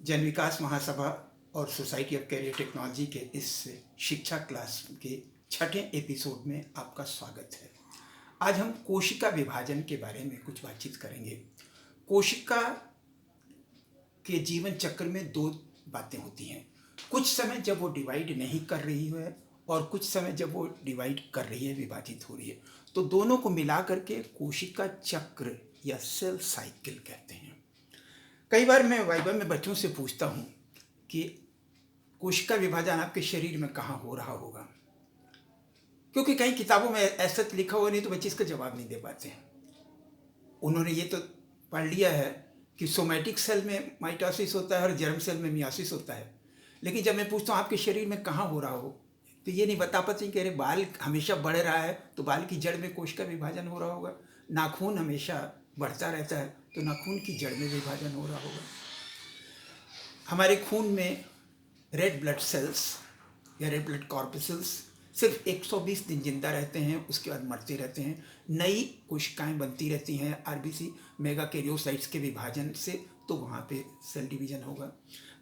जन विकास महासभा और society of career technology के इस शिक्षा क्लास के छठे एपिसोड में आपका स्वागत है। आज हम कोशिका विभाजन के बारे में कुछ बातचीत करेंगे। कोशिका के जीवन चक्र में दो बातें होती हैं, कुछ समय जब वो डिवाइड नहीं कर रही है और कुछ समय जब वो डिवाइड कर रही है, विभाजित हो रही है। तो दोनों को मिला करके कोशिका चक्र या सेल साइकिल कहते हैं। कई बार मैं वाइवा में बच्चों से पूछता हूँ कि कोशिका विभाजन आपके शरीर में कहाँ हो रहा होगा, क्योंकि कई किताबों में ऐसा लिखा हुआ नहीं तो बच्चे इसका जवाब नहीं दे पाते हैं। उन्होंने ये तो पढ़ लिया है कि सोमैटिक सेल में माइटोसिस होता है और जर्म सेल में मियोसिस होता है, लेकिन जब मैं पूछता हूँ आपके शरीर में कहाँ हो रहा हो तो ये नहीं बता पाते कि अरे बाल हमेशा बढ़ रहा है तो बाल की जड़ में कोशिका विभाजन हो रहा होगा, नाखून हमेशा बढ़ता रहता है तो नाखून की जड़ में विभाजन हो रहा होगा। हमारे खून में रेड ब्लड सेल्स या रेड ब्लड कॉर्पसेल्स सिर्फ 120 दिन जिंदा रहते हैं, उसके बाद मरते रहते हैं। नई कोशिकाएं बनती रहती हैं आरबीसी मेगा कैरियोसाइट्स के विभाजन से, तो वहाँ पे सेल डिवीजन होगा।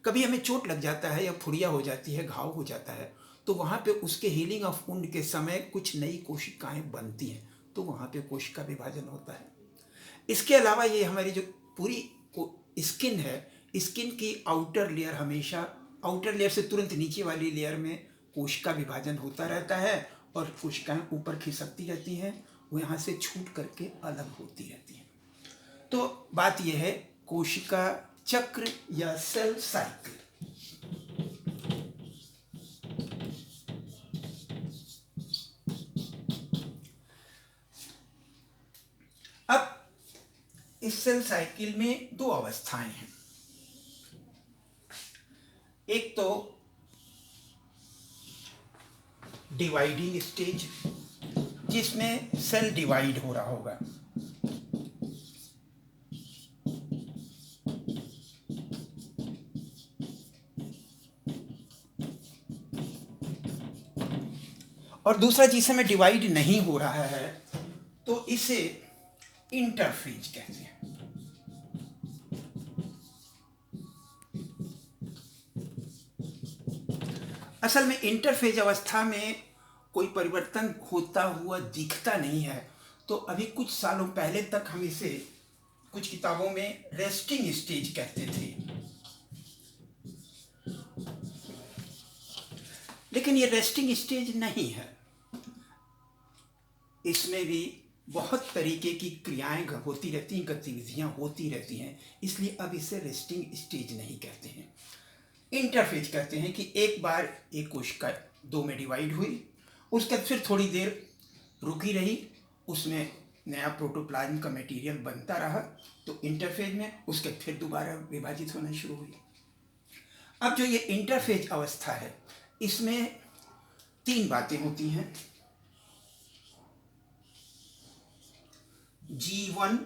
कभी हमें चोट लग जाता है या फुड़िया हो जाती है, घाव हो जाता है, तो वहाँ पे उसके हीलिंग ऑफ वुंड के समय कुछ नई कोशिकाएं बनती हैं, तो वहाँ पे कोशिका विभाजन होता है। इसके अलावा ये हमारी जो पूरी स्किन है, स्किन की आउटर लेयर हमेशा आउटर लेयर से तुरंत नीचे वाली लेयर में कोशिका विभाजन होता रहता है और कोशिकाएं ऊपर खिसकती रहती हैं, वो यहाँ से छूट करके अलग होती रहती हैं। तो बात यह है कोशिका चक्र या सेल साइकिल। अब इस सेल साइकिल में दो अवस्थाएं हैं। एक तो डिवाइडिंग स्टेज, जिसमें सेल डिवाइड हो रहा होगा, और दूसरा जिस समय डिवाइड नहीं हो रहा है तो इसे इंटरफेज कहते हैं। असल में इंटरफेज अवस्था में कोई परिवर्तन होता हुआ दिखता नहीं है, तो अभी कुछ सालों पहले तक हम इसे कुछ किताबों में रेस्टिंग स्टेज कहते थे, लेकिन ये रेस्टिंग स्टेज नहीं है। इसमें भी बहुत तरीके की क्रियाएं होती रहती हैं, गतिविधियां होती रहती हैं, इसलिए अब इसे रेस्टिंग स्टेज नहीं कहते हैं, इंटरफेज कहते हैं। कि एक बार एक कोशिका दो में डिवाइड हुई, उसके बाद फिर थोड़ी देर रुकी रही, उसमें नया प्रोटोप्लाज्म का मटेरियल बनता रहा, तो इंटरफेज में उसके फिर दोबारा विभाजित होना शुरू हुई। अब जो ये इंटरफेज अवस्था है, इसमें तीन बातें होती हैं। G1,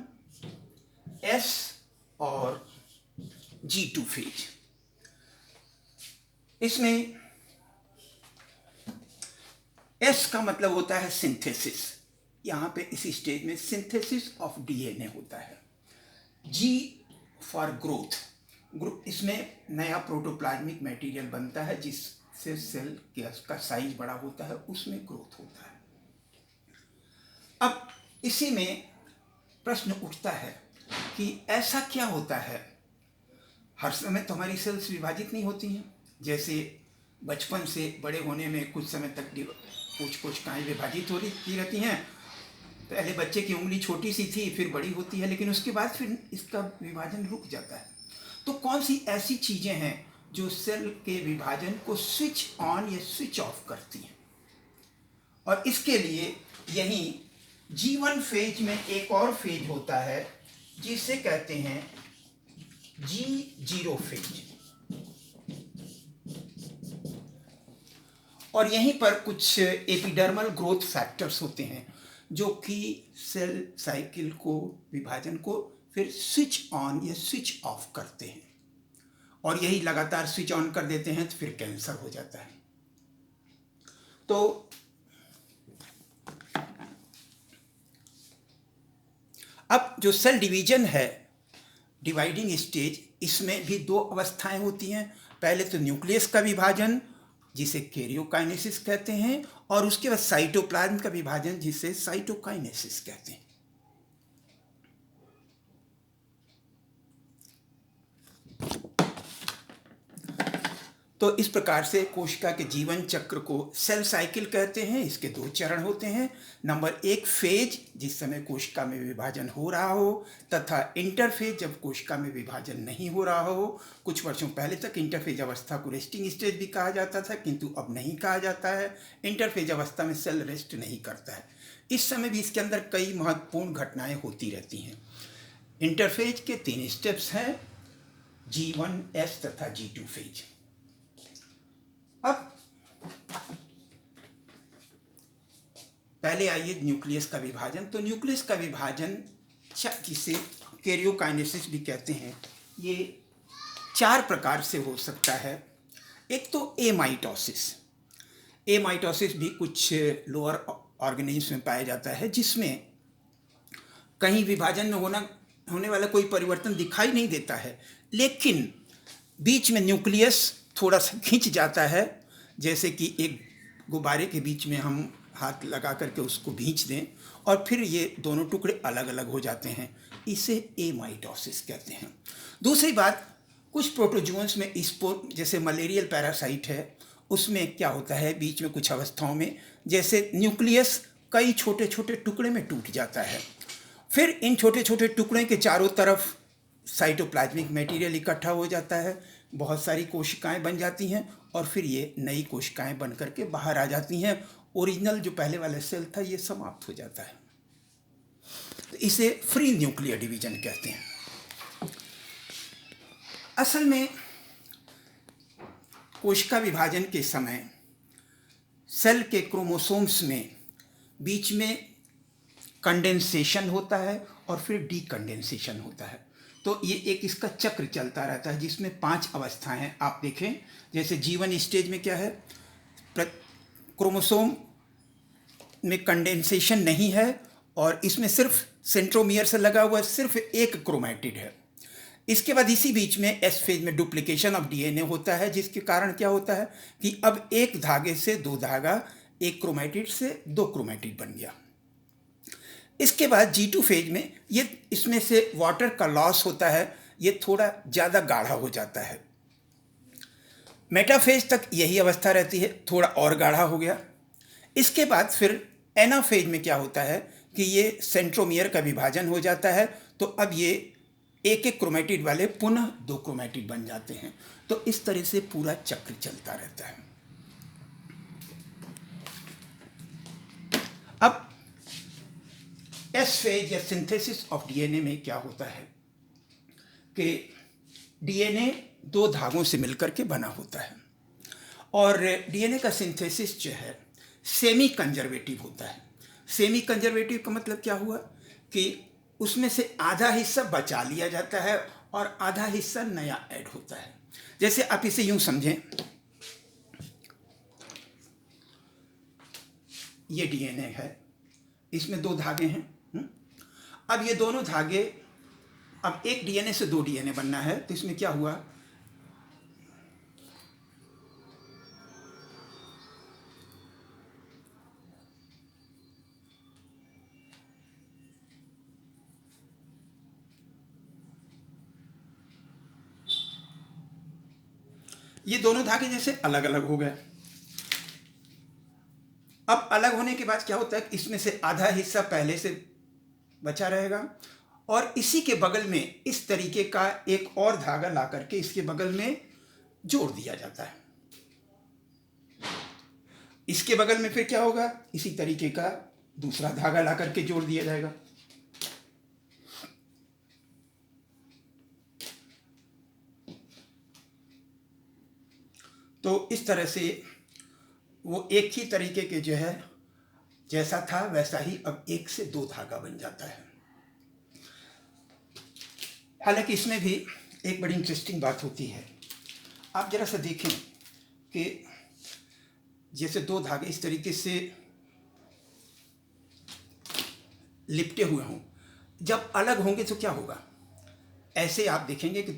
S और G2 फेज। इसमें S का मतलब होता है सिंथेसिस, यहाँ पे इसी स्टेज में सिंथेसिस ऑफ डीएनए होता है। G फॉर ग्रोथ, इसमें नया प्रोटोप्लाज्मिक मटेरियल बनता है जिससे सेल का साइज बड़ा होता है, उसमें ग्रोथ होता है। अब इसी में प्रश्न उठता है कि ऐसा क्या होता है, हर समय तो हमारी सेल्स विभाजित नहीं होती हैं। जैसे बचपन से बड़े होने में कुछ समय तक कुछ कोशिकाएं विभाजित हो रही रहती हैं। पहले बच्चे की उंगली छोटी सी थी, फिर बड़ी होती है, लेकिन उसके बाद फिर इसका विभाजन रुक जाता है। तो कौन सी ऐसी चीज़ें हैं जो सेल के विभाजन को स्विच ऑन या स्विच ऑफ करती हैं? और इसके लिए यहीं G1 फेज में एक और फेज होता है जिसे कहते हैं G0 फेज, और यहीं पर कुछ एपिडर्मल ग्रोथ फैक्टर्स होते हैं जो कि सेल साइकिल को, विभाजन को फिर स्विच ऑन या स्विच ऑफ करते हैं, और यही लगातार स्विच ऑन कर देते हैं तो फिर कैंसर हो जाता है। तो अब जो सेल डिवीजन है, डिवाइडिंग स्टेज, इसमें भी दो अवस्थाएं होती हैं। पहले तो न्यूक्लियस का विभाजन जिसे कैरियोकाइनेसिस कहते हैं, और उसके बाद साइटोप्लाज्म का विभाजन जिसे साइटोकाइनेसिस कहते हैं। तो इस प्रकार से कोशिका के जीवन चक्र को सेल साइकिल कहते हैं। इसके दो चरण होते हैं। नंबर 1 फेज, जिस समय कोशिका में विभाजन हो रहा हो, तथा इंटरफेज, जब कोशिका में विभाजन नहीं हो रहा हो। कुछ वर्षों पहले तक इंटरफेज अवस्था को रेस्टिंग स्टेज भी कहा जाता था, किंतु अब नहीं कहा जाता है। इंटरफेज अवस्था में सेल रेस्ट नहीं करता है। इस समय भी इसके अंदर कई महत्वपूर्ण घटनाएं होती रहती हैं। इंटरफेज के 3 स्टेप्स हैं, G1, S तथा G2 फेज। अब पहले आइए न्यूक्लियस का विभाजन। तो न्यूक्लियस का विभाजन, जिसे कैरियोकाइनेसिस भी कहते हैं, ये 4 प्रकार से हो सकता है। एक तो एमाइटोसिस। एमाइटोसिस भी कुछ लोअर ऑर्गेनिज्म में पाया जाता है, जिसमें कहीं विभाजन में होने वाला कोई परिवर्तन दिखाई नहीं देता है, लेकिन बीच में न्यूक्लियस थोड़ा सा खिंच जाता है, जैसे कि एक गुब्बारे के बीच में हम हाथ लगा करके उसको खींच दें और फिर ये दोनों टुकड़े अलग अलग हो जाते हैं। इसे एमाइटोसिस कहते हैं। दूसरी बात, कुछ प्रोटोजोन्स में स्पोर, जैसे मलेरियल पैरासाइट है, उसमें क्या होता है, बीच में कुछ अवस्थाओं में जैसे न्यूक्लियस कई छोटे छोटे टुकड़े में टूट जाता है। फिर इन छोटे छोटे टुकड़े के चारों तरफ साइटोप्लाज्मिक मटेरियल इकट्ठा हो जाता है, बहुत सारी कोशिकाएं बन जाती हैं, और फिर ये नई कोशिकाएं बन करके बाहर आ जाती हैं। ओरिजिनल जो पहले वाला सेल था ये समाप्त हो जाता है। तो इसे फ्री न्यूक्लियर डिवीजन कहते हैं। असल में कोशिका विभाजन के समय सेल के क्रोमोसोम्स में बीच में कंडेंसेशन होता है और फिर डीकंडेंसेशन होता है। तो ये एक इसका चक्र चलता रहता है, जिसमें 5 अवस्थाएं हैं। आप देखें, जैसे G1 स्टेज में क्या है, क्रोमोसोम में कंडेंसेशन नहीं है और इसमें सिर्फ सेंट्रोमियर से लगा हुआ सिर्फ एक क्रोमैटिड है। इसके बाद इसी बीच में एस फेज में डुप्लीकेशन ऑफ डीएनए होता है, जिसके कारण क्या होता है कि अब एक धागे से 2 धागा, एक क्रोमैटिड से 2 क्रोमैटिड बन गया। इसके बाद G2 फेज में ये इसमें से वाटर का लॉस होता है, ये थोड़ा ज़्यादा गाढ़ा हो जाता है। मेटाफेज तक यही अवस्था रहती है, थोड़ा और गाढ़ा हो गया। इसके बाद फिर एनाफेज में क्या होता है कि ये सेंट्रोमियर का विभाजन हो जाता है, तो अब ये एक एक क्रोमैटिड वाले पुनः 2 क्रोमैटिड बन जाते हैं। तो इस तरह से पूरा चक्र चलता रहता है। अब एस फेज या सिंथेसिस ऑफ डीएनए में क्या होता है कि डीएनए 2 धागों से मिलकर के बना होता है, और डीएनए का सिंथेसिस जो है सेमी कंजर्वेटिव होता है। सेमी कंजर्वेटिव का मतलब क्या हुआ कि उसमें से आधा हिस्सा बचा लिया जाता है और आधा हिस्सा नया ऐड होता है। जैसे आप इसे यूं समझें, ये डीएनए है, इसमें 2 धागे हैं। अब ये दोनों धागे, अब एक डीएनए से 2 डीएनए बनना है, तो इसमें क्या हुआ, ये दोनों धागे जैसे अलग अलग हो गए। अब अलग होने के बाद क्या होता है, इसमें से आधा हिस्सा पहले से बचा रहेगा, और इसी के बगल में इस तरीके का एक और धागा ला करके इसके बगल में जोड़ दिया जाता है। इसके बगल में फिर क्या होगा, इसी तरीके का दूसरा धागा ला करके जोड़ दिया जाएगा। तो इस तरह से वो एक ही तरीके के जो है, जैसा था वैसा ही अब 1 से 2 धागा बन जाता है। हालांकि इसमें भी एक बड़ी इंटरेस्टिंग बात होती है। आप जरा सा देखें कि जैसे 2 धागे इस तरीके से लिपटे हुए हों, जब अलग होंगे तो क्या होगा, ऐसे आप देखेंगे कि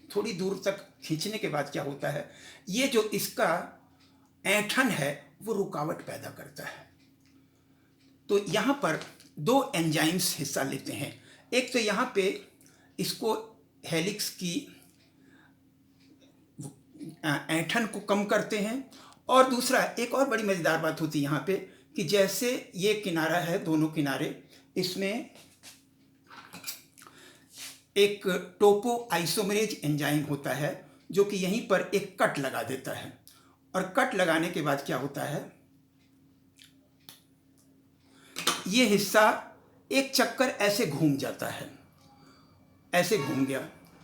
थोड़ी दूर तक खींचने के बाद क्या होता है, ये जो इसका ऐंठन है वो रुकावट पैदा करता है। तो यहाँ पर दो एंजाइम्स हिस्सा लेते हैं। एक तो यहाँ पे इसको हेलिक्स की ऐंठन को कम करते हैं, और दूसरा एक और बड़ी मज़ेदार बात होती है यहाँ पे कि जैसे ये किनारा है, दोनों किनारे, इसमें एक टोपो आइसोमरेज एंजाइम होता है जो कि यहीं पर एक कट लगा देता है, और कट लगाने के बाद क्या होता है, ये हिस्सा एक चक्कर ऐसे घूम जाता है, ऐसे घूम गया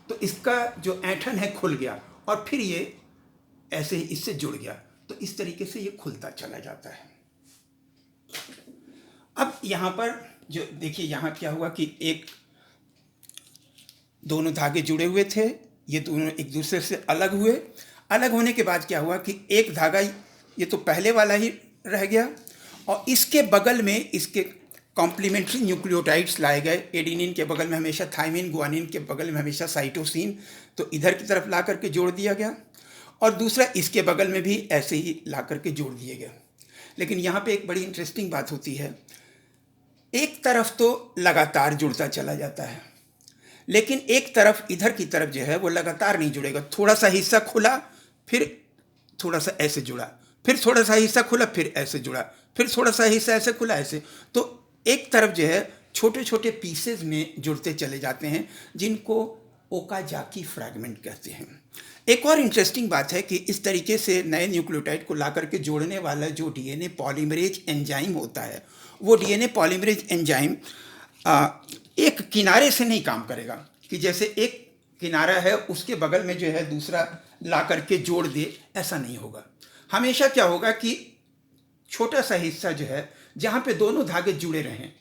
तो इसका जो ऐंठन है खुल गया, और फिर ये ऐसे ही इससे जुड़ गया, तो इस तरीके से ये खुलता चला जाता है। अब यहाँ पर जो देखिए, यहाँ क्या हुआ कि एक दोनों धागे जुड़े हुए थे, ये दोनों एक दूसरे से अलग हुए। अलग होने के बाद क्या हुआ कि एक धागा ये तो पहले वाला ही रह गया, और इसके बगल में इसके कॉम्प्लीमेंट्री न्यूक्लियोटाइड्स लाए गए। एडेनिन के बगल में हमेशा थाइमिन, गुआनिन के बगल में हमेशा साइटोसिन, तो इधर की तरफ ला करके जोड़ दिया गया, और दूसरा इसके बगल में भी ऐसे ही ला करके जोड़ दिए गए। लेकिन यहाँ पे एक बड़ी इंटरेस्टिंग बात होती है, एक तरफ तो लगातार जुड़ता चला जाता है, लेकिन एक तरफ इधर की तरफ जो है वो लगातार नहीं जुड़ेगा। थोड़ा सा हिस्सा खुला, फिर थोड़ा सा ऐसे जुड़ा, फिर थोड़ा सा हिस्सा खुला, फिर ऐसे जुड़ा, फिर थोड़ा सा हिस्सा ऐसे खुला, ऐसे। तो एक तरफ जो है छोटे छोटे पीसेज में जुड़ते चले जाते हैं, जिनको ओकाजाकी फ्रैगमेंट कहते हैं। एक और इंटरेस्टिंग बात है कि इस तरीके से नए न्यूक्लियोटाइड को ला करके जोड़ने वाला जो डीएनए पॉलीमरेज एंजाइम होता है, वो डीएनए पॉलीमरेज एंजाइम एक किनारे से नहीं काम करेगा कि जैसे एक किनारा है उसके बगल में जो है दूसरा ला करके जोड़ दे, ऐसा नहीं होगा। हमेशा क्या होगा कि छोटा सा हिस्सा जो है जहाँ पे दोनों धागे जुड़े रहें,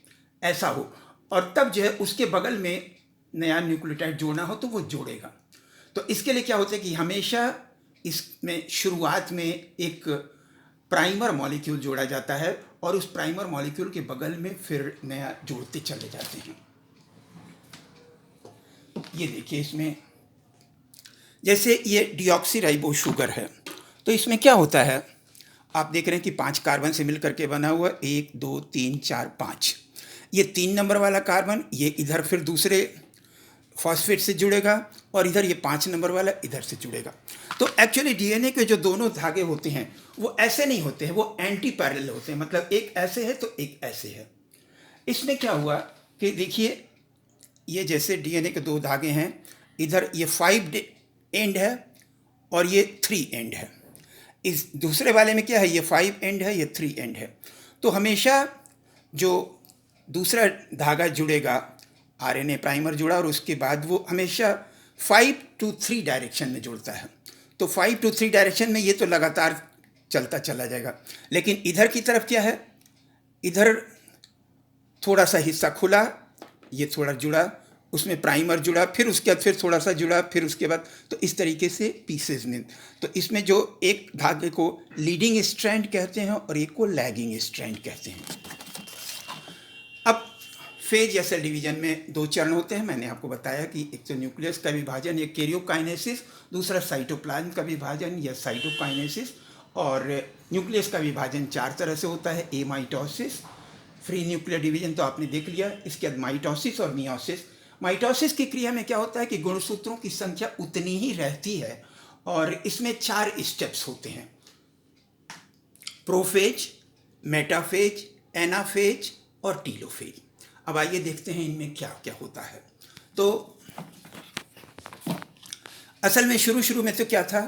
ऐसा हो, और तब जो है उसके बगल में नया न्यूक्लियोटाइड जोड़ना हो तो वो जोड़ेगा। तो इसके लिए क्या होता है कि हमेशा इसमें शुरुआत में एक प्राइमर मॉलिक्यूल जोड़ा जाता है, और उस प्राइमर मॉलिक्यूल के बगल में फिर नया जोड़ते चले जाते हैं। ये देखिए, इसमें जैसे ये डीऑक्सीराइबो शुगर है, तो इसमें क्या होता है, आप देख रहे हैं कि 5 कार्बन से मिलकर के बना हुआ, 1 2 3 4 5। ये 3 नंबर वाला कार्बन ये इधर फिर दूसरे फॉस्फेट से जुड़ेगा, और इधर ये 5 नंबर वाला इधर से जुड़ेगा। तो एक्चुअली डीएनए के जो दोनों धागे होते हैं वो ऐसे नहीं होते हैं, वो एंटी पैरेलल होते हैं, मतलब एक ऐसे है तो एक ऐसे है। इसमें क्या हुआ कि देखिए, ये जैसे डीएनए के 2 धागे हैं, इधर ये 5 एंड है और ये 3 एंड है। इस दूसरे वाले में क्या है, ये 5 एंड है, ये 3 एंड है। तो हमेशा जो दूसरा धागा जुड़ेगा, आरएनए प्राइमर जुड़ा, और उसके बाद वो हमेशा 5 to 3 डायरेक्शन में जुड़ता है। तो 5 to 3 डायरेक्शन में ये तो लगातार चलता चला जाएगा, लेकिन इधर की तरफ क्या है, इधर थोड़ा सा हिस्सा खुला, ये थोड़ा जुड़ा, उसमें प्राइमर जुड़ा, फिर उसके बाद फिर थोड़ा सा जुड़ा, फिर उसके बाद, तो इस तरीके से पीसेज में। तो इसमें जो एक धागे को लीडिंग स्ट्रैंड कहते हैं और एक को लैगिंग स्ट्रैंड कहते हैं। अब फेज या सेल डिवीजन में 2 चरण होते हैं। मैंने आपको बताया कि एक तो न्यूक्लियस का विभाजन या कैरियोकाइनेसिस, दूसरा साइटोप्लाज्म का विभाजन या साइटोकाइनेसिस, और न्यूक्लियस का विभाजन 4 तरह से होता है। ए माइटोसिस, फ्री न्यूक्लियर डिवीजन तो आपने देख लिया, इसके बाद माइटोसिस और मियोसिस। माइटोसिस की क्रिया में क्या होता है कि गुणसूत्रों की संख्या उतनी ही रहती है, और इसमें 4 स्टेप्स होते हैं, प्रोफेज, मेटाफेज, एनाफेज और टीलोफेज। अब आइए देखते हैं इनमें क्या क्या होता है। तो असल में शुरू में तो क्या था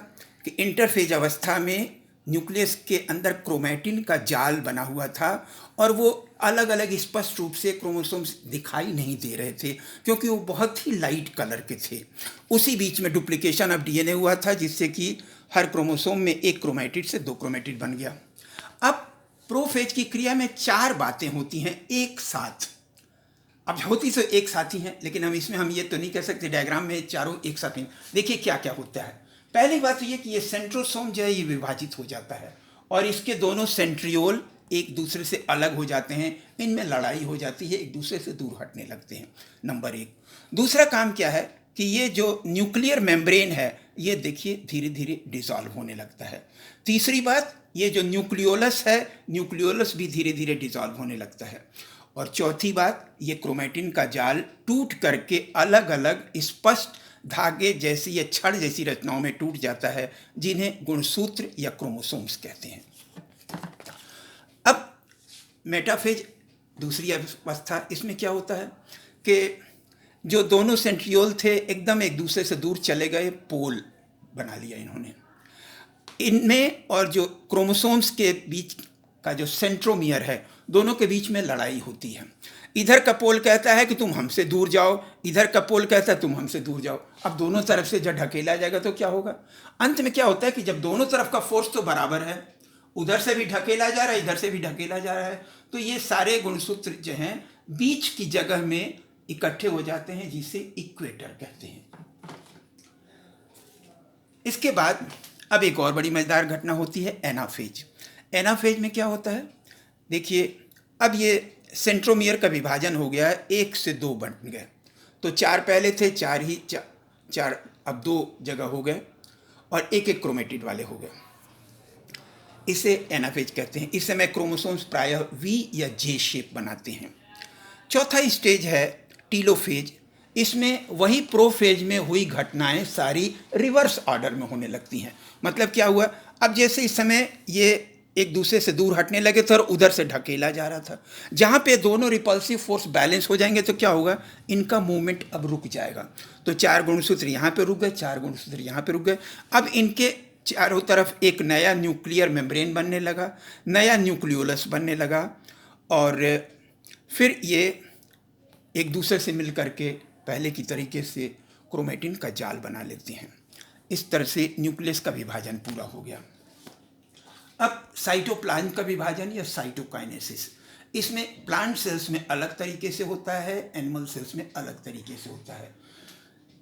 कि इंटरफेज अवस्था में न्यूक्लियस के अंदर क्रोमैटिन का जाल बना हुआ था, और वो अलग अलग स्पष्ट रूप से क्रोमोसोम्स दिखाई नहीं दे रहे थे, क्योंकि वो बहुत ही लाइट कलर के थे। उसी बीच में डुप्लीकेशन ऑफ डीएनए हुआ था, जिससे कि हर क्रोमोसोम में एक क्रोमैटिड से 2 क्रोमैटिड बन गया। अब प्रोफेज की क्रिया में 4 बातें होती हैं एक साथ। अब होती तो एक साथ ही हैं, लेकिन हम ये तो नहीं कह सकते डायग्राम में चारों एक साथ नहीं। देखिए क्या क्या होता है। पहली बात तो ये कि ये सेंट्रोसोम जो है ये विभाजित हो जाता है, और इसके दोनों सेंट्रियोल एक दूसरे से अलग हो जाते हैं, इनमें लड़ाई हो जाती है, एक दूसरे से दूर हटने लगते हैं, नंबर एक। दूसरा काम क्या है कि ये जो न्यूक्लियर मेम्ब्रेन है ये देखिए धीरे धीरे डिसॉल्व होने लगता है। तीसरी बात, ये जो न्यूक्लियोलस है, न्यूक्लियोलस भी धीरे धीरे डिसॉल्व होने लगता है। और चौथी बात, ये क्रोमेटिन का जाल टूट करके अलग अलग स्पष्ट धागे जैसी या छड़ जैसी रचनाओं में टूट जाता है, जिन्हें गुणसूत्र या क्रोमोसोम्स कहते हैं। अब मेटाफेज दूसरी अवस्था, इसमें क्या होता है कि जो दोनों सेंट्रियोल थे एकदम एक दूसरे से दूर चले गए, पोल बना लिया इन्होंने। इनमें और जो क्रोमोसोम्स के बीच का जो सेंट्रोमियर है, दोनों के बीच में लड़ाई होती है। इधर का पोल कहता है कि तुम हमसे दूर जाओ, इधर का पोल कहता है तुम हमसे दूर जाओ। अब दोनों तरफ से जब ढकेला जाएगा तो क्या होगा? अंत में क्या होता है कि जब दोनों तरफ का फोर्स तो बराबर है, उधर से भी ढकेला जा रहा है, इधर से भी ढकेला जा रहा है, तो ये सारे गुणसूत्र जो हैं बीच की जगह में इकट्ठे हो जाते हैं, जिसे इक्वेटर कहते हैं। इसके बाद अब एक और बड़ी मजेदार घटना होती है, एनाफेज। एनाफेज में क्या होता है? देखिए, अब ये सेंट्रोमियर का विभाजन हो गया है, 1 से 2 बन गए। तो 4 पहले थे, 4 अब 2 जगह हो गए और एक एक क्रोमेटिड वाले हो गए। इसे एनाफेज कहते हैं। इस समय क्रोमोसोम्स प्रायः वी या जे शेप बनाते हैं। चौथा स्टेज है टीलोफेज। इसमें वही प्रोफेज में हुई घटनाएं सारी रिवर्स ऑर्डर में होने लगती हैं। मतलब क्या हुआ? अब जैसे इस समय ये एक दूसरे से दूर हटने लगे थे और उधर से ढकेला जा रहा था, जहाँ पे दोनों रिपल्सिव फोर्स बैलेंस हो जाएंगे तो क्या होगा? इनका मूवमेंट अब रुक जाएगा। तो 4 गुणसूत्र यहाँ पे रुक गए, 4 गुणसूत्र यहाँ पे रुक गए। अब इनके चारों तरफ एक नया न्यूक्लियर मेम्ब्रेन बनने लगा, नया न्यूक्लियोलस बनने लगा, और फिर ये एक दूसरे से मिल करके पहले की तरीके से क्रोमेटिन का जाल बना लेते हैं। इस तरह से न्यूक्लियस का विभाजन पूरा हो गया। अब साइटोप्लाज्म का विभाजन या साइटोकाइनेसिस, इसमें प्लांट सेल्स में अलग तरीके से होता है, एनिमल सेल्स में अलग तरीके से होता है।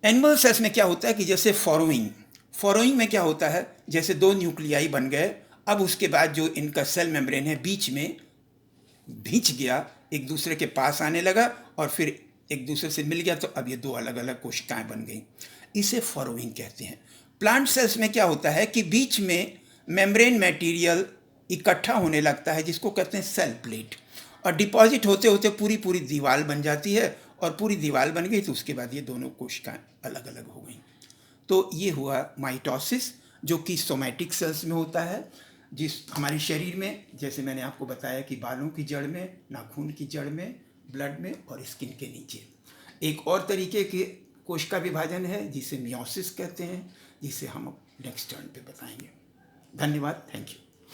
एनिमल सेल्स में क्या होता है कि जैसे फॉरोइंग में क्या होता है, जैसे 2 न्यूक्लियाई बन गए, अब उसके बाद जो इनका सेल मेम्ब्रेन है बीच में भींच गया, एक दूसरे के पास आने लगा और फिर एक दूसरे से मिल गया, तो अब ये 2 अलग अलग कोशिकाएं बन गई। इसे फॉरोइंग कहते हैं। प्लांट सेल्स में क्या होता है कि बीच में मेम्ब्रेन मटेरियल इकट्ठा होने लगता है, जिसको कहते हैं सेल प्लेट, और डिपॉजिट होते होते पूरी पूरी दीवार बन जाती है, और पूरी दीवार बन गई तो उसके बाद ये दोनों कोशिकाएं अलग अलग हो गई। तो ये हुआ माइटोसिस, जो कि सोमैटिक सेल्स में होता है, जिस हमारे शरीर में, जैसे मैंने आपको बताया कि बालों की जड़ में, नाखून की जड़ में, ब्लड में और स्किन के नीचे। एक और तरीके के कोशिका विभाजन है जिसे मियोसिस कहते हैं, जिसे हम नेक्स्ट टर्न पे बताएंगे। धन्यवाद, थैंक यू।